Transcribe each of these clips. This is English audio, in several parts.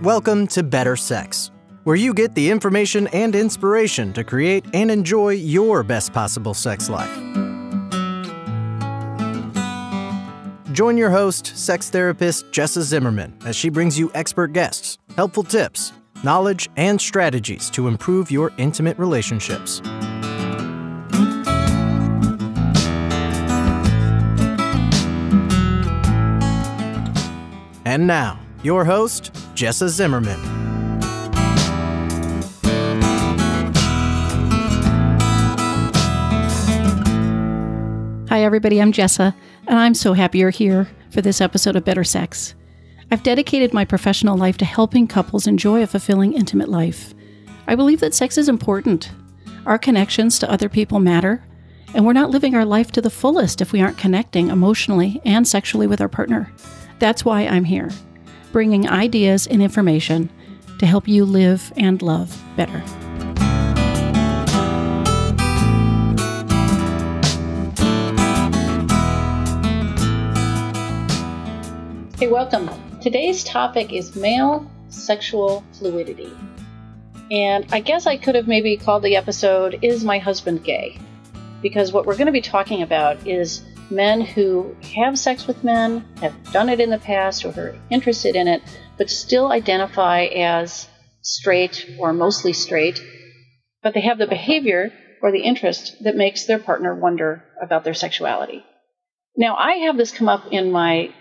Welcome to Better Sex, where you get the information and inspiration to create and enjoy your best possible sex life. Join your host, sex therapist Jessa Zimmerman, as she brings you expert guests, helpful tips, knowledge, and strategies to improve your intimate relationships. And now, your host, Jessa Zimmerman. Hi, everybody. I'm Jessa, and I'm so happy you're here for this episode of Better Sex. I've dedicated my professional life to helping couples enjoy a fulfilling, intimate life. I believe that sex is important. Our connections to other people matter, and we're not living our life to the fullest if we aren't connecting emotionally and sexually with our partner. That's why I'm here, bringing ideas and information to help you live and love better. Hey, welcome. Today's topic is male sexual fluidity. And I guess I could have maybe called the episode, Is My Husband Gay? Because what we're going to be talking about is men who have sex with men, have done it in the past, or are interested in it, but still identify as straight or mostly straight, but they have the behavior or the interest that makes their partner wonder about their sexuality. Now, I have this come up in my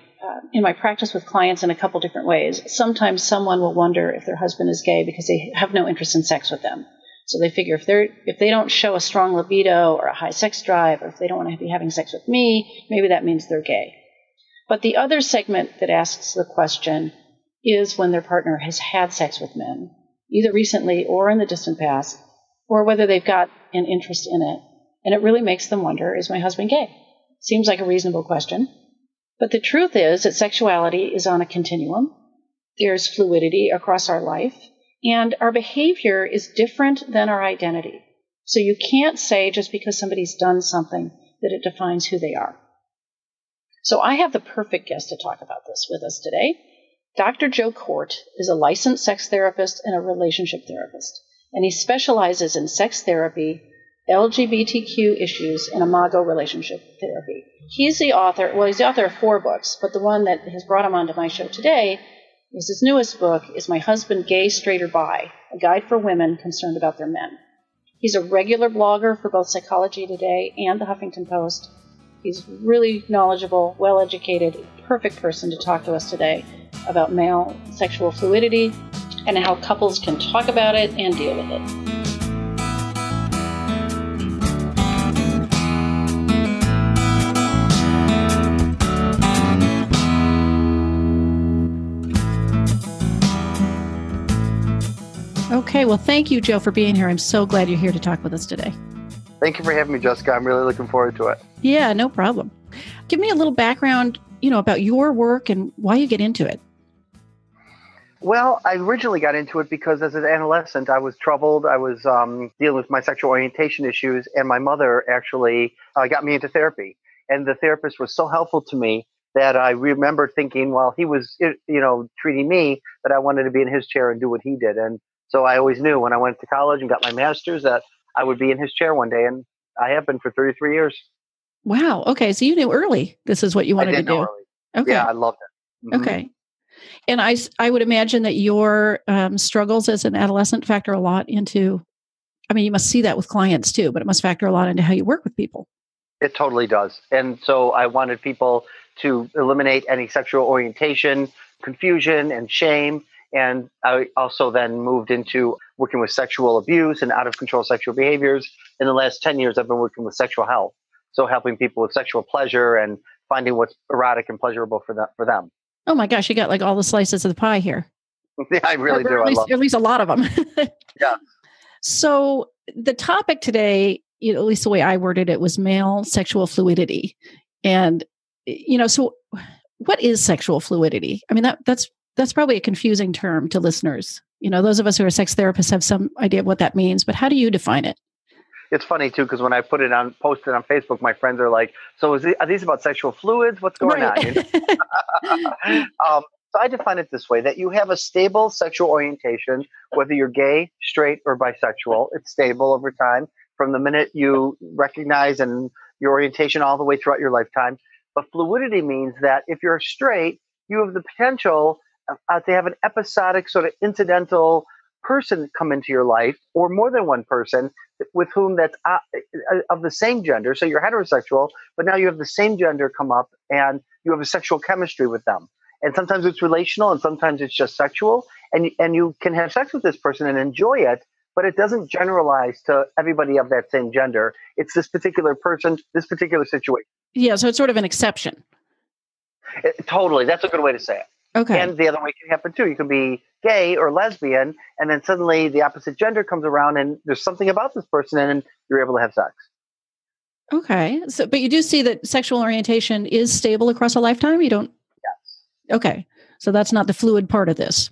practice with clients in a couple different ways. Sometimes someone will wonder if their husband is gay because they have no interest in sex with them. So they figure if they don't show a strong libido or a high sex drive, or if they don't want to be having sex with me, maybe that means they're gay. But the other segment that asks the question is when their partner has had sex with men, either recently or in the distant past, or whether they've got an interest in it. And it really makes them wonder, is my husband gay? Seems like a reasonable question. But the truth is that sexuality is on a continuum. There's fluidity across our life. And our behavior is different than our identity. So you can't say just because somebody's done something that it defines who they are. So I have the perfect guest to talk about this with us today. Dr. Joe Kort is a licensed sex therapist and a relationship therapist. And he specializes in sex therapy, LGBTQ issues, and imago relationship therapy. He's the author of 4 books, but the one that has brought him onto my show today is his newest book, Is My Husband Gay, Straight, or Bi? A Guide for Women Concerned About Their Men. He's a regular blogger for both Psychology Today and the Huffington Post. He's really knowledgeable, well-educated, perfect person to talk to us today about male sexual fluidity and how couples can talk about it and deal with it. Okay, well, thank you, Joe, for being here. I'm so glad you're here to talk with us today. Thank you for having me, Jessica. I'm really looking forward to it. Yeah, no problem. Give me a little background, about your work and why you get into it. Well, I originally got into it because as an adolescent, I was troubled. I was dealing with my sexual orientation issues, and my mother actually got me into therapy. And the therapist was so helpful to me that I remember thinking, while he was, treating me, that I wanted to be in his chair and do what he did. And so I always knew when I went to college and got my master's that I would be in his chair one day, and I have been for 33 years. Wow. Okay. So you knew early this is what you wanted to do. Early. Okay. Yeah, I loved it. Mm-hmm. Okay. And I would imagine that your struggles as an adolescent factor a lot into, you must see that with clients too, but it must factor a lot into how you work with people. It totally does. And so I wanted people to eliminate any sexual orientation, confusion, and shame. And I also then moved into working with sexual abuse and out of control sexual behaviors. In the last 10 years, I've been working with sexual health. So helping people with sexual pleasure and finding what's erotic and pleasurable for them. Oh my gosh, you got like all the slices of the pie here. Yeah, I really do. At least a lot of them. Yeah. So the topic today, at least the way I worded it, was male sexual fluidity. And, so what is sexual fluidity? That's probably a confusing term to listeners. Those of us who are sex therapists have some idea of what that means, but how do you define it? It's funny too, because when I posted on Facebook, my friends are like, "So are these about sexual fluids? What's going on?" So I define it this way, that you have a stable sexual orientation, whether you're gay, straight, or bisexual. It's stable over time from the minute you recognize and your orientation all the way throughout your lifetime. But fluidity means that if you're straight, you have the potential to have an episodic sort of incidental person come into your life, or more than one person with whom that's of the same gender. So you're heterosexual, but now you have the same gender come up and you have a sexual chemistry with them. And sometimes it's relational and sometimes it's just sexual. And you can have sex with this person and enjoy it, but it doesn't generalize to everybody of that same gender. It's this particular person, this particular situation. Yeah, so it's sort of an exception. Totally. That's a good way to say it. Okay. And the other way can happen too. You can be gay or lesbian, and then suddenly the opposite gender comes around and there's something about this person and you're able to have sex. Okay. So, but you do see that sexual orientation is stable across a lifetime? You don't? Yes. Okay. So that's not the fluid part of this.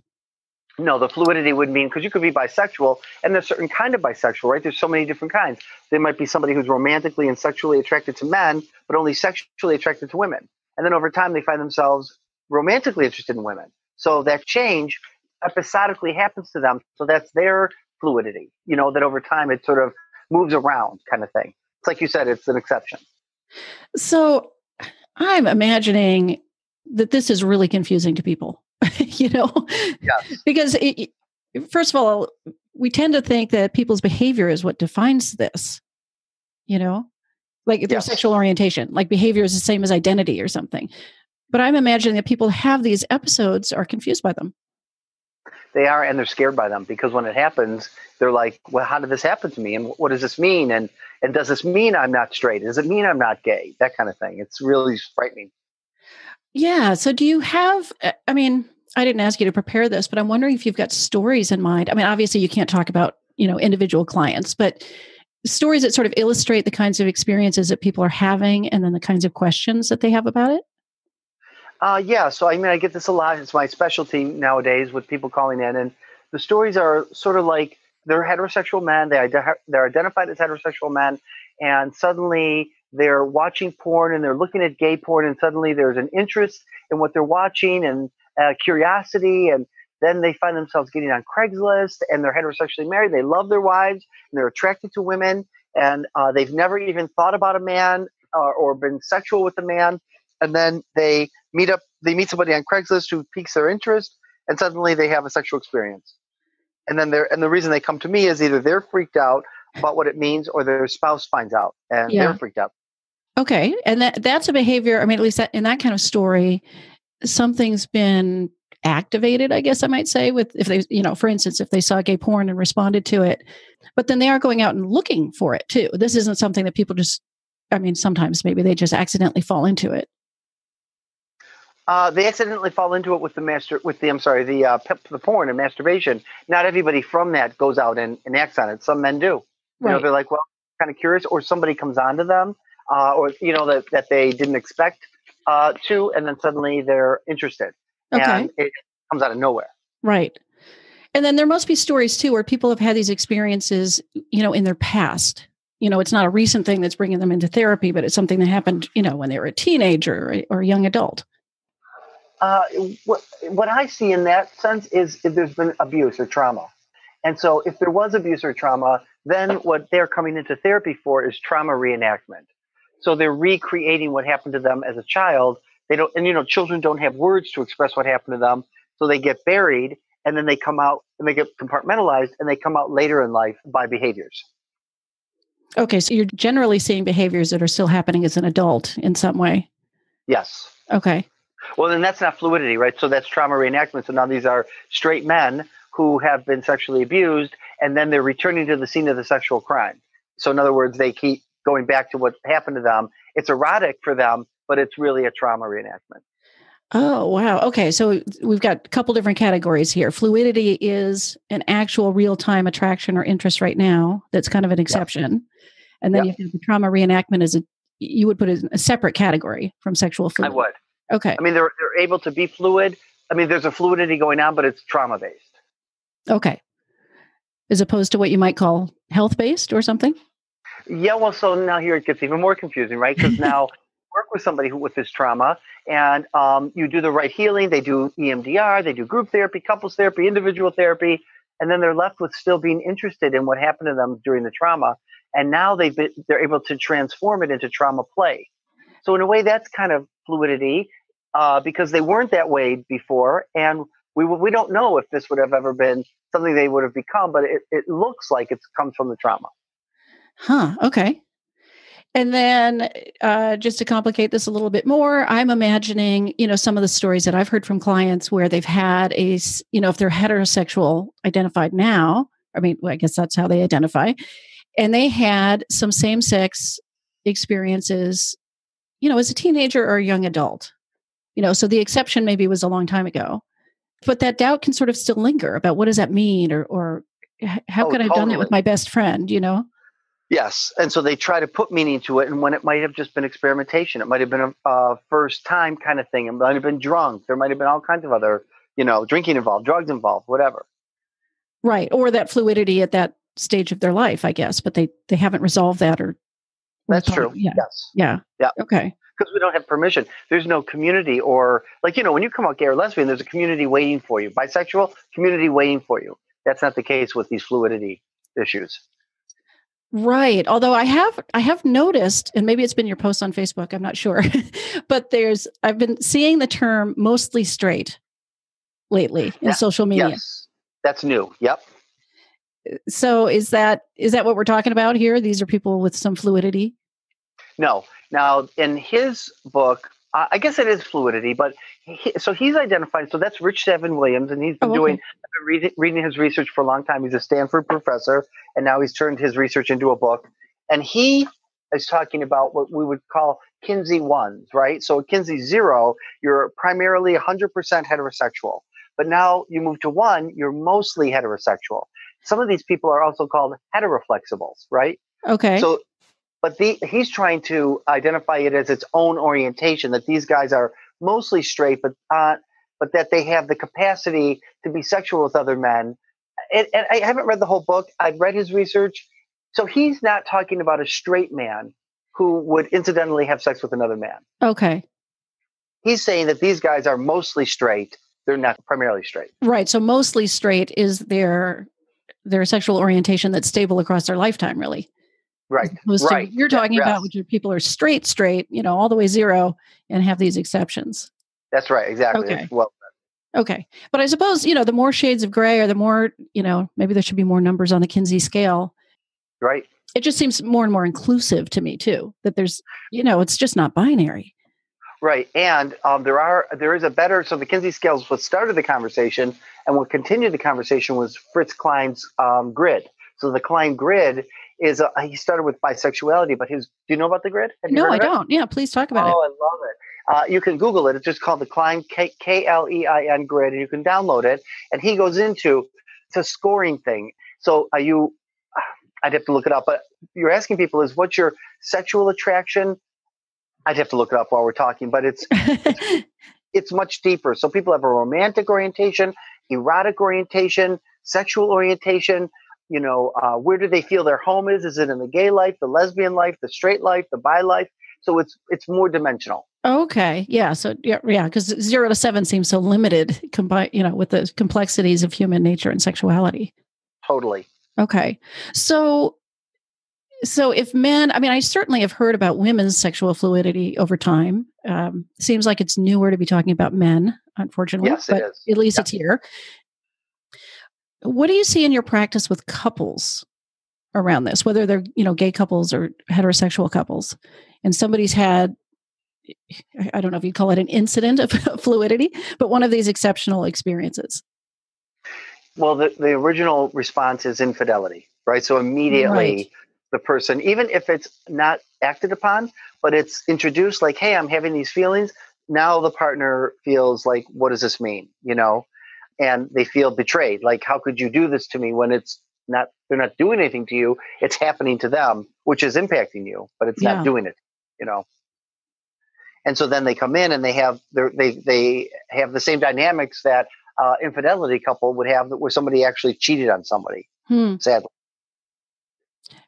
No, the fluidity would mean, because you could be bisexual, and there's a certain kind of bisexual, right? There's so many different kinds. There might be somebody who's romantically and sexually attracted to men, but only sexually attracted to women. And then over time, they find themselves romantically interested in women. So that change episodically happens to them. So that's their fluidity, that over time it sort of moves around kind of thing. It's like you said, it's an exception. So I'm imagining that this is really confusing to people, Yes. Because first of all, we tend to think that people's behavior is what defines this, like their Yes. sexual orientation, like behavior is the same as identity or something. But I'm imagining that people have these episodes are confused by them. They are, and they're scared by them, because when it happens, they're like, well, how did this happen to me? And what does this mean? And does this mean I'm not straight? Does it mean I'm not gay? That kind of thing. It's really frightening. Yeah. So do you have, I didn't ask you to prepare this, but I'm wondering if you've got stories in mind. Obviously you can't talk about, individual clients, but stories that sort of illustrate the kinds of experiences that people are having and then the kinds of questions that they have about it. Yeah. So, I get this a lot. It's my specialty nowadays with people calling in. And the stories are sort of like they're heterosexual men. They're identified as heterosexual men. And suddenly they're watching porn and they're looking at gay porn. And suddenly there's an interest in what they're watching and curiosity. And then they find themselves getting on Craigslist, and they're heterosexually married. They love their wives and they're attracted to women. And they've never even thought about a man or been sexual with a man. And then they meet somebody on Craigslist who piques their interest, and suddenly they have a sexual experience. And then the reason they come to me is either they're freaked out about what it means, or their spouse finds out and they're freaked out. Okay. And that's a behavior. At least in that kind of story, something's been activated, I guess I might say, if they, for instance, if they saw gay porn and responded to it, but then they are going out and looking for it too. This isn't something that people just, sometimes maybe they just accidentally fall into it. They accidentally fall into it with the porn and masturbation. Not everybody from that goes out and acts on it. Some men do. Right. They're like, well, kind of curious, or somebody comes onto them, or that they didn't expect to, and then suddenly they're interested, and it comes out of nowhere. Right. And then there must be stories too where people have had these experiences, in their past. It's not a recent thing that's bringing them into therapy, but it's something that happened, when they were a teenager or a young adult. What I see in that sense is if there's been abuse or trauma. And so if there was abuse or trauma, then what they're coming into therapy for is trauma reenactment. So they're recreating what happened to them as a child. Children don't have words to express what happened to them. So they get buried, and then they come out and they get compartmentalized, and they come out later in life by behaviors. Okay. So you're generally seeing behaviors that are still happening as an adult in some way. Yes. Okay. Well, then that's not fluidity, right? So that's trauma reenactment. So now these are straight men who have been sexually abused, and then they're returning to the scene of the sexual crime. So in other words, they keep going back to what happened to them. It's erotic for them, but it's really a trauma reenactment. Oh, wow. Okay. So we've got a couple different categories here. Fluidity is an actual real-time attraction or interest right now. That's kind of an exception. Yep. And then you have the trauma reenactment you would put it in a separate category from sexual fluidity. I would. Okay. They're able to be fluid. There's a fluidity going on, but it's trauma-based. Okay. As opposed to what you might call health-based or something? Yeah, well, so now here it gets even more confusing, right? Because now work with somebody with this trauma, and you do the right healing. They do EMDR, they do group therapy, couples therapy, individual therapy, and then they're left with still being interested in what happened to them during the trauma. And now they're able to transform it into trauma play. So in a way, that's kind of fluidity, because they weren't that way before, and we don't know if this would have ever been something they would have become, but it looks like it comes from the trauma. Huh. Okay. And then just to complicate this a little bit more, I'm imagining, some of the stories that I've heard from clients where they've had if they're heterosexual identified now, I guess that's how they identify, and they had some same-sex experiences, as a teenager or a young adult, so the exception maybe was a long time ago, but that doubt can sort of still linger about what does that mean, or how could I have done that with my best friend, Yes. And so they try to put meaning to it. And when it might have just been experimentation, it might have been a first time kind of thing. It might have been drunk. There might have been all kinds of other, drinking involved, drugs involved, whatever. Right. Or that fluidity at that stage of their life, I guess, but they haven't resolved that That's true. Yeah. Yes. Yeah. Yeah. Okay. Because we don't have permission. There's no community, or when you come out gay or lesbian, there's a community waiting for you. Bisexual, community waiting for you. That's not the case with these fluidity issues. Right. Although I have noticed, and maybe it's been your post on Facebook, I'm not sure, but I've been seeing the term mostly straight lately in social media. Yes. That's new. Yep. So is that what we're talking about here? These are people with some fluidity? No. Now, in his book, I guess it is fluidity, but he's identified. So that's Rich Savin Williams, and he's been reading his research for a long time. He's a Stanford professor, and now he's turned his research into a book. And he is talking about what we would call Kinsey ones, right? So at Kinsey 0, you're primarily 100% heterosexual. But now you move to 1, you're mostly heterosexual. Some of these people are also called heteroflexibles, right? Okay. But he's trying to identify it as its own orientation, that these guys are mostly straight, but that they have the capacity to be sexual with other men. And I haven't read the whole book. I've read his research. So he's not talking about a straight man who would incidentally have sex with another man. Okay. He's saying that these guys are mostly straight. They're not primarily straight. Right. So mostly straight is their sexual orientation that's stable across their lifetime, really. Right. Right. You're talking about which people are straight, all the way 0 and have these exceptions. That's right. Exactly. Okay. Well, okay. But I suppose, the more shades of gray or the more, maybe there should be more numbers on the Kinsey scale. Right. It just seems more and more inclusive to me too, that there's, it's just not binary. Right. And there is a better, so the Kinsey scale is what started the conversation, and what continued the conversation was Fritz Klein's grid. So the Klein grid is, he started with bisexuality, but do you know about the grid? No, I don't. Yeah, please talk about it. Oh, I love it. You can Google it. It's just called the Klein, Klein grid, and you can download it. And he goes into, it's a scoring thing. So I'd have to look it up, but you're asking people what's your sexual attraction? I'd have to look it up while we're talking, but it's much deeper. So people have a romantic orientation, erotic orientation, sexual orientation. Where do they feel their home is? Is it in the gay life, the lesbian life, the straight life, the bi life? So it's more dimensional. Okay. Yeah. So yeah, because 0 to 7 seems so limited with the complexities of human nature and sexuality. Totally. Okay. So if men, I certainly have heard about women's sexual fluidity over time. Seems like it's newer to be talking about men, unfortunately. Yes, but it is. At least it's here. What do you see in your practice with couples around this, whether they're, gay couples or heterosexual couples, and somebody's had, I don't know if you'd call it an incident of fluidity, but one of these exceptional experiences? Well, the original response is infidelity, right? So immediately the person, even if it's not acted upon, but it's introduced like, hey, I'm having these feelings. Now the partner feels like, what does this mean? And they feel betrayed. Like, how could you do this to me when they're not doing anything to you? It's happening to them, which is impacting you, but it's not doing it, And so then they come in and they have the same dynamics that infidelity couple would have, where somebody actually cheated on somebody, sadly.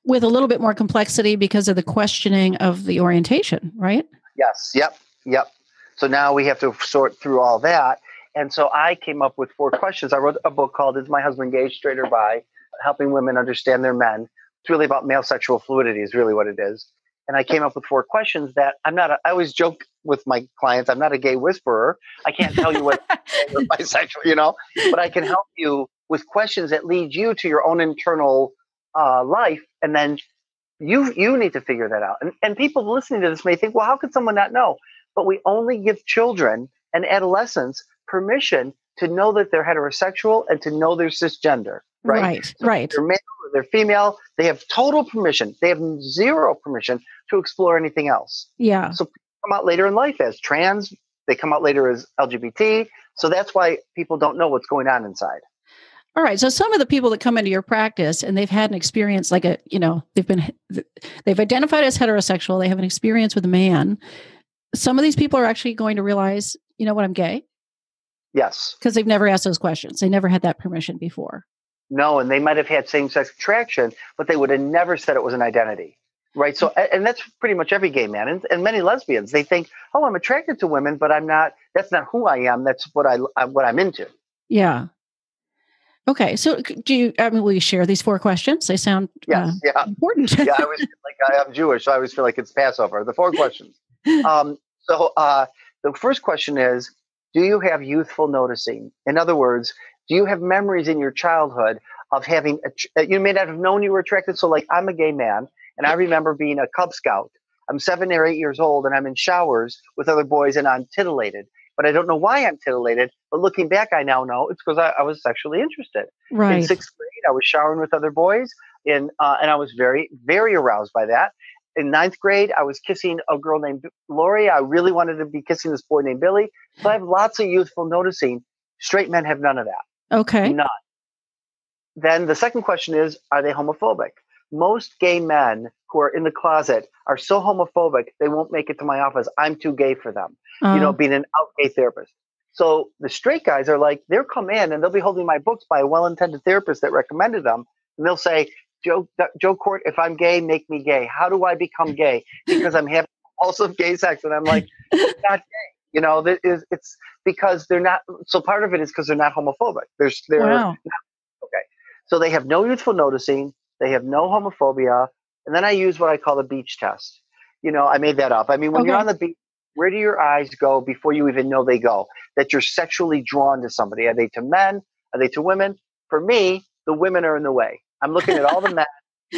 With a little bit more complexity because of the questioning of the orientation, right? Yes. Yep. Yep. So now we have to sort through all that. And so I came up with 4 questions. I wrote a book called Is My Husband Gay, Straight or Bi? Helping Women Understand Their Men. It's really about male sexual fluidity is really what it is. And I came up with 4 questions that I always joke with my clients, I'm not a gay whisperer. I can't tell you what you're bisexual, but I can help you with questions that lead you to your own internal life. And then you need to figure that out. And people listening to this may think, well, how could someone not know? But we only give children and adolescents permission to know that they're heterosexual and to know they're cisgender, right? So Right. they're male or they're female. They have total permission. They have zero permission to explore anything else. Yeah. So people come out later in life as trans. They come out later as LGBT. So that's why people don't know what's going on inside. All right. So some of the people that come into your practice and they've had an experience like they've identified as heterosexual. They have an experience with a man. Some of these people are actually going to realize, you know what, I'm gay. Yes. Because they've never asked those questions. They never had that permission before. No, and they might have had same-sex attraction, but they would have never said it was an identity, right? So, and that's pretty much every gay man and many lesbians. They think, oh, I'm attracted to women, but I'm not. That's not who I am. That's what I'm into. Yeah. Okay. So will you share these 4 questions? They sound important. Yeah, I always feel like I'm Jewish, so I always feel like it's Passover. The 4 questions. So the first question is, do you have youthful noticing? In other words, do you have memories in your childhood of having, you may not have known you were attracted. So like I'm a gay man and I remember being a Cub Scout. I'm 7 or 8 years old and I'm in showers with other boys and I'm titillated, but I don't know why I'm titillated. But looking back, I now know it's because I was sexually interested. Right. In 6th grade, I was showering with other boys and I was very, very aroused by that. In 9th grade, I was kissing a girl named Lori. I really wanted to be kissing this boy named Billy. So I have lots of youthful noticing. Straight men have none of that. Okay. None. Then the second question is, are they homophobic? Most gay men who are in the closet are so homophobic, they won't make it to my office. I'm too gay for them, being an out gay therapist. So the straight guys are like, they'll come in and they'll be holding my books by a well-intended therapist that recommended them. And they'll say, Joe Kort, if I'm gay, make me gay. How do I become gay? Because I'm having compulsive gay sex. And I'm like, it's not gay. It's because they're not. So part of it is because they're not homophobic. Wow. Okay. So they have no youthful noticing. They have no homophobia. And then I use what I call the beach test. I made that up. I mean, when you're on the beach, where do your eyes go before you even know they go? That you're sexually drawn to somebody. Are they to men? Are they to women? For me, the women are in the way. I'm looking at all the men,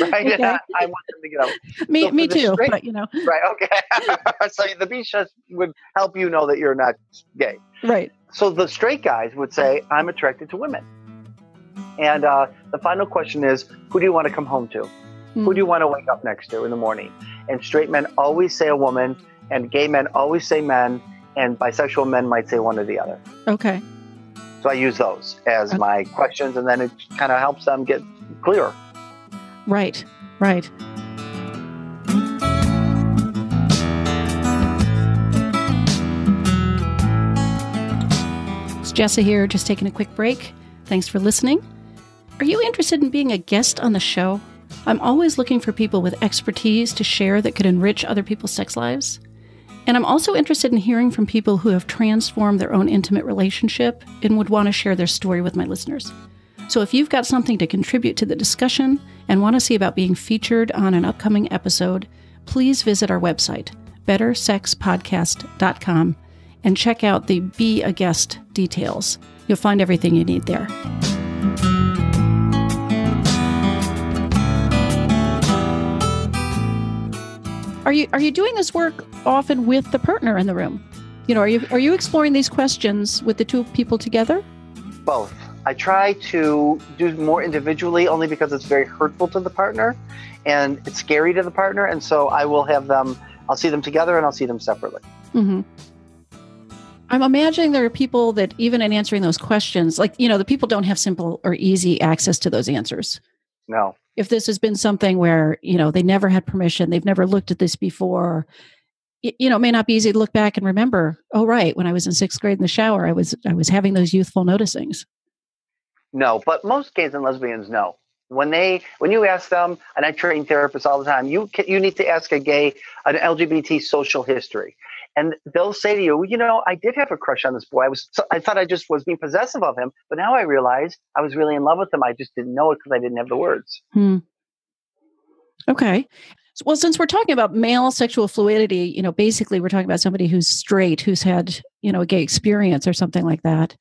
right? Okay. I want them to get out. Me too, straight, but Right, okay. So the beach test would help you know that you're not gay. Right. So the straight guys would say, I'm attracted to women. And the final question is, who do you want to come home to? Who do you want to wake up next to in the morning? And straight men always say a woman, and gay men always say men, and bisexual men might say one or the other. Okay. So I use those as my questions, and then it kind of helps them get clearer. Right. It's Jessa here, just taking a quick break. Thanks for listening. Are you interested in being a guest on the show? I'm always looking for people with expertise to share that could enrich other people's sex lives. And I'm also interested in hearing from people who have transformed their own intimate relationship and would want to share their story with my listeners. So if you've got something to contribute to the discussion and want to see about being featured on an upcoming episode, please visit our website, bettersexpodcast.com, and check out the Be a Guest details. You'll find everything you need there. Are you doing this work often with the partner in the room? Are you exploring these questions with the 2 people together? Both. I try to do more individually only because it's very hurtful to the partner and it's scary to the partner. And so I will have them, I'll see them together and I'll see them separately. Mm-hmm. I'm imagining there are people that even in answering those questions, the people don't have simple or easy access to those answers. No. If this has been something where, they never had permission, they've never looked at this before, it may not be easy to look back and remember, oh, right, when I was in 6th grade in the shower, I was having those youthful noticings. No, but most gays and lesbians know. When you ask them, and I train therapists all the time, you need to ask a gay an LGBT social history, and they'll say to you, I did have a crush on this boy. I thought I just was being possessive of him, but now I realize I was really in love with him. I just didn't know it because I didn't have the words. Okay. Well, since we're talking about male sexual fluidity, basically we're talking about somebody who's straight, who's had, a gay experience or something like that.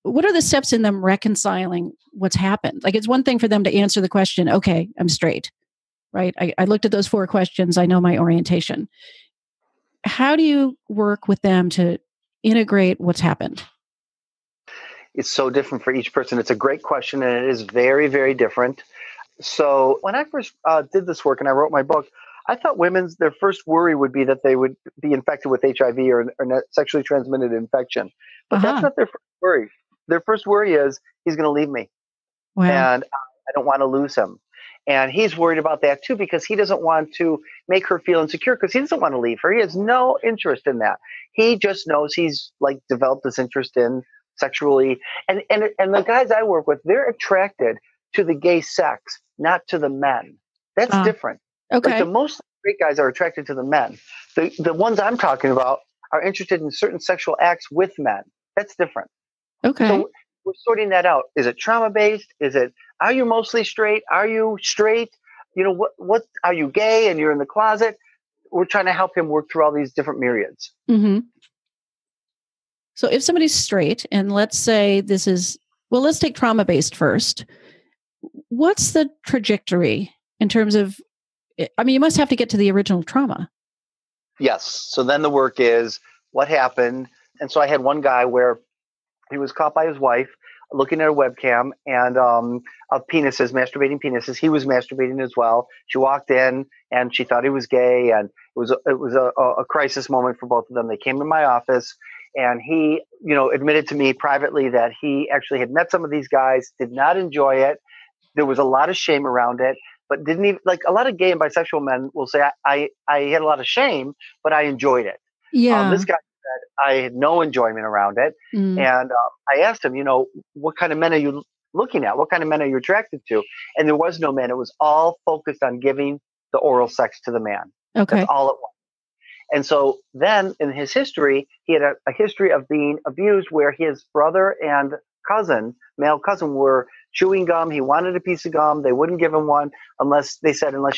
What are the steps in them reconciling what's happened? Like, it's one thing for them to answer the question, okay, I'm straight, right? I looked at those 4 questions. I know my orientation. How do you work with them to integrate what's happened? It's so different for each person. It's a great question, and it is very, very different. So when I first did this work and I wrote my book, I thought their first worry would be that they would be infected with HIV or sexually transmitted infection. But that's not their first worry. Their first worry is he's going to leave me. Wow. And I don't want to lose him. And he's worried about that too, because he doesn't want to make her feel insecure, because he doesn't want to leave her. He has no interest in that. He just knows he's developed this interest in sexually. And the guys I work with, they're attracted to the gay sex, not to the men. That's different. Okay. The most straight guys are attracted to the men. The ones I'm talking about are interested in certain sexual acts with men. That's different. Okay. So we're sorting that out. Is it trauma-based? Are you mostly straight? Are you straight? What are you gay and you're in the closet? We're trying to help him work through all these different myriads. Mm-hmm. So if somebody's straight, and let's say let's take trauma-based first. What's the trajectory in terms of, you must have to get to the original trauma. Yes. So then the work is what happened. And so I had one guy where he was caught by his wife looking at a webcam and of penises, masturbating penises. He was masturbating as well. She walked in and she thought he was gay, and it was a crisis moment for both of them. They came to my office, and he, admitted to me privately that he actually had met some of these guys, did not enjoy it. There was a lot of shame around it, but didn't even a lot of gay and bisexual men will say, I had a lot of shame, but I enjoyed it. Yeah. This guy said I had no enjoyment around it. And I asked him, what kind of men are you looking at? What kind of men are you attracted to? And there was no men. It was all focused on giving the oral sex to the man. Okay. That's all it was. And so then in his history, he had a history of being abused, where his brother and male cousin, were chewing gum. He wanted a piece of gum. They wouldn't give him one unless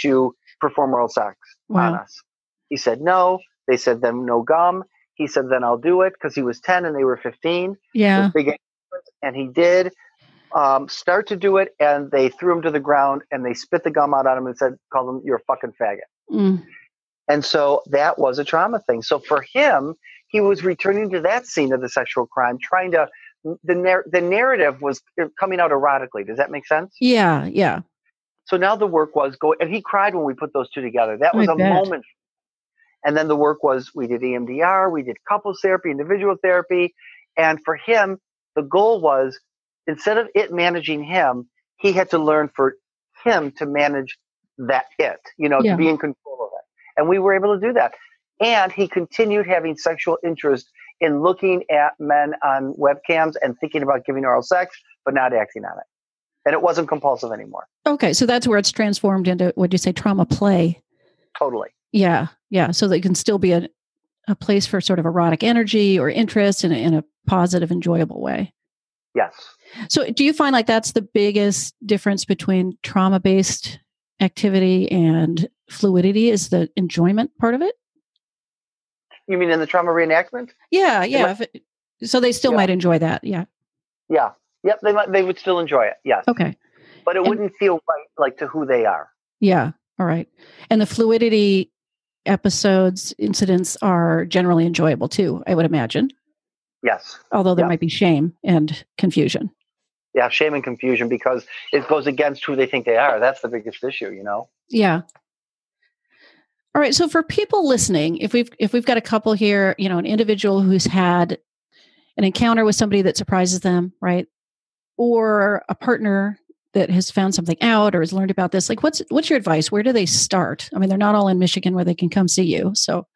you perform oral sex on us. He said no. They said then no gum. He said then I'll do it, because he was 10 and they were 15. Yeah. And he did start to do it, and they threw him to the ground and they spit the gum out on him and called him, you're a fucking faggot. And so that was a trauma thing. So for him, he was returning to that scene of the sexual crime, trying to, the narrative was coming out erotically. Does that make sense? Yeah. Yeah. So now the work was and he cried when we put those two together. That was a moment. And then the work was, we did EMDR, we did couples therapy, individual therapy. And for him, the goal was, instead of it managing him, he had to learn for him to manage to be in control of it. And we were able to do that. And he continued having sexual interest in looking at men on webcams and thinking about giving oral sex, but not acting on it. And it wasn't compulsive anymore. Okay. So that's where it's transformed into, what'd you say, trauma play? Totally. Yeah. Yeah. So that it can still be a place for sort of erotic energy or interest in a positive, enjoyable way. Yes. So do you find that's the biggest difference between trauma-based activity and fluidity, is the enjoyment part of it? You mean in the trauma reenactment? Yeah. Yeah. So they still might enjoy that. Yeah. Yeah. Yep. They would still enjoy it. Yes. Okay. But it wouldn't feel right, to who they are. Yeah. All right. And the fluidity episodes, incidents are generally enjoyable too, I would imagine. Yes. Although there might be shame and confusion. Yeah, shame and confusion, because it goes against who they think they are. That's the biggest issue, Yeah. All right. So for people listening, if we've got a couple here, an individual who's had an encounter with somebody that surprises them, right? Or a partner that has found something out or has learned about this, what's your advice? Where do they start? I mean, they're not all in Michigan where they can come see you. So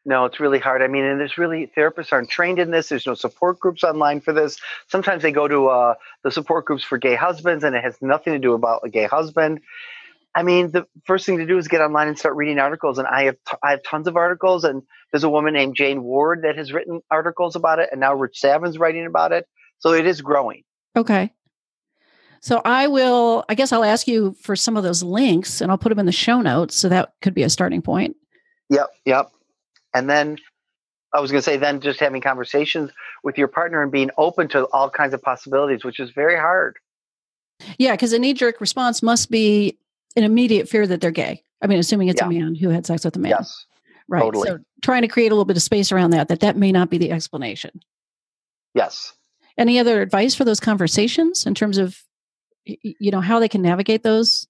No, it's really hard. I mean, and therapists aren't trained in this. There's no support groups online for this. Sometimes they go to the support groups for gay husbands, and it has nothing to do about a gay husband. I mean, the first thing to do is get online and start reading articles. And I have tons of articles. And there's a woman named Jane Ward that has written articles about it. And now Rich Savin's writing about it. So it is growing. Okay. So I guess I'll ask you for some of those links and I'll put them in the show notes. So that could be a starting point. Yep. And then I was going to say, then just having conversations with your partner and being open to all kinds of possibilities, which is very hard. Yeah. Because a knee-jerk response must be an immediate fear that they're gay. I mean, assuming it's a man who had sex with a man. Yes. Right. Totally. So trying to create a little bit of space around that may not be the explanation. Yes. Any other advice for those conversations in terms of, how they can navigate those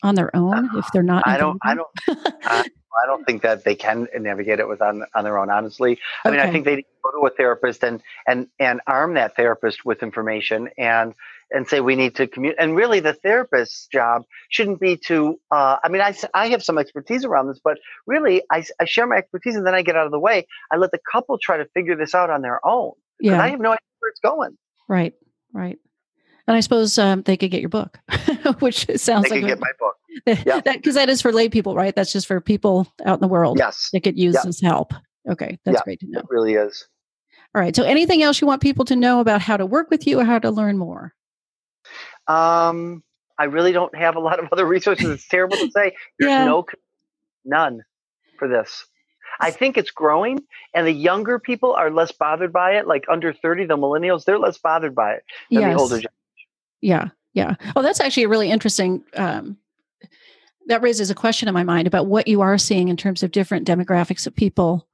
on their own if they're not? I don't think that they can navigate it on their own, honestly. I mean, I think they need to go to a therapist and arm that therapist with information and say we need to communicate. And really, the therapist's job shouldn't be to. I have some expertise around this, but really, I share my expertise and then I get out of the way. I let the couple try to figure this out on their own. Yeah, I have no idea where it's going. Right. And I suppose they could get your book, which sounds like they could get my book. Yeah, because that is for lay people, right? That's just for people out in the world. Yes, that could use this help. Okay, that's great to know. It really is. All right. So, anything else you want people to know about how to work with you or how to learn more? I really don't have a lot of other resources. It's terrible to say. There's none for this. I think it's growing, and the younger people are less bothered by it. Like under 30, the millennials, they're less bothered by it than the older generation. Yeah. Oh, that's actually a really interesting. That raises a question in my mind about what you are seeing in terms of different demographics of people.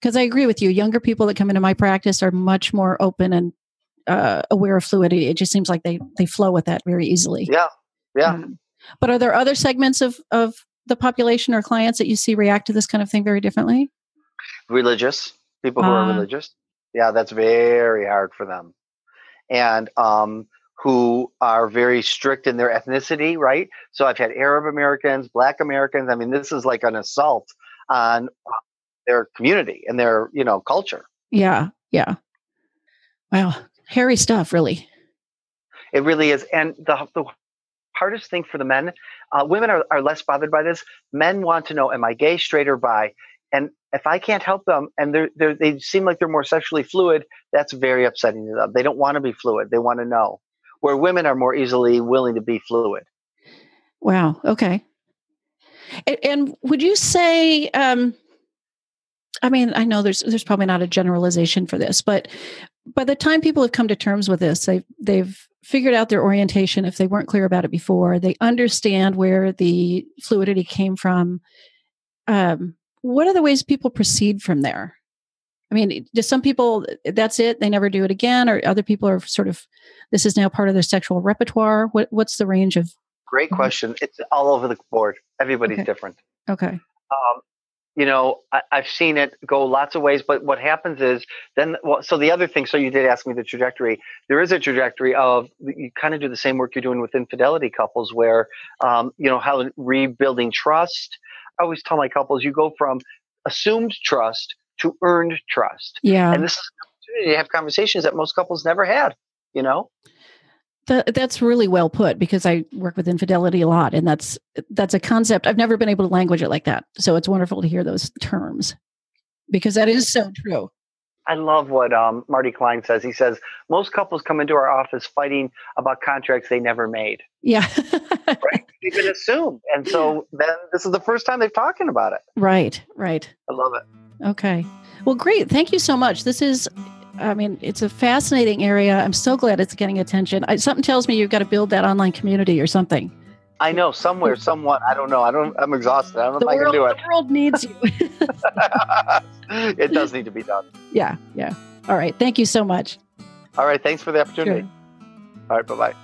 Because I agree with you, younger people that come into my practice are much more open and aware of fluidity. It just seems like they flow with that very easily. Yeah. But are there other segments of the population or clients that you see react to this kind of thing very differently? Religious people who are religious. Yeah, that's very hard for them. And who are very strict in their ethnicity, right? So I've had Arab Americans, Black Americans. I mean, this is like an assault on their community and their, culture. Yeah. Wow. Hairy stuff, really. It really is. And the hardest thing for the men, women are less bothered by this. Men want to know, am I gay, straight, or bi? And if I can't help them and they seem like they're more sexually fluid, that's very upsetting to them. They don't want to be fluid. They want to know. Where women are more easily willing to be fluid. Wow. Okay. And would you say, I know there's probably not a generalization for this, but by the time people have come to terms with this, they've figured out their orientation if they weren't clear about it before. They understand where the fluidity came from. What are the ways people proceed from there? I mean, do some people, that's it, they never do it again, or other people are sort of, this is now part of their sexual repertoire? What's the range of? Great question. It's all over the board. Everybody's different. Okay. I've seen it go lots of ways, but what happens is so the other thing, so you did ask me the trajectory. There is a trajectory of, you kind of do the same work you're doing with infidelity couples where, how rebuilding trust. I always tell my couples, you go from assumed trust to earned trust. Yeah. And this is an opportunity to have conversations that most couples never had, That's really well put, because I work with infidelity a lot, and that's a concept. I've never been able to language it like that. So it's wonderful to hear those terms, because that is so true. I love what Marty Klein says. He says, most couples come into our office fighting about contracts they never made. Yeah. Right? They've been assumed. And so then this is the first time they're talking about it. Right. I love it. Okay. Well, great. Thank you so much. This is, it's a fascinating area. I'm so glad it's getting attention. Something tells me you've got to build that online community or something. I know, somewhere, someone. I don't know. I'm exhausted. I don't know if I can do it. The world needs you. It does need to be done. Yeah. All right. Thank you so much. All right. Thanks for the opportunity. Sure. All right. Bye-bye.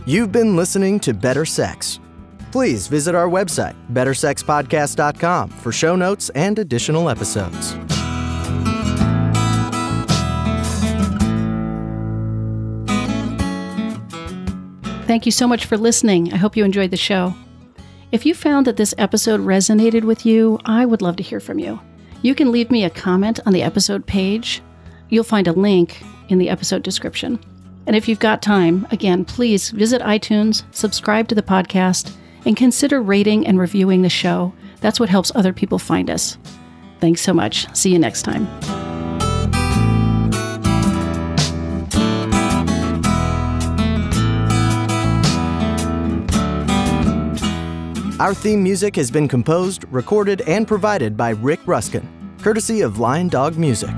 You've been listening to Better Sex. Please visit our website, bettersexpodcast.com, for show notes and additional episodes. thank you so much for listening. I hope you enjoyed the show. If you found that this episode resonated with you, I would love to hear from you. You can leave me a comment on the episode page. You'll find a link in the episode description. And if you've got time, again, please visit iTunes, subscribe to the podcast, and consider rating and reviewing the show. That's what helps other people find us. Thanks so much. See you next time. Our theme music has been composed, recorded, and provided by Rick Ruskin, courtesy of Lion Dog Music.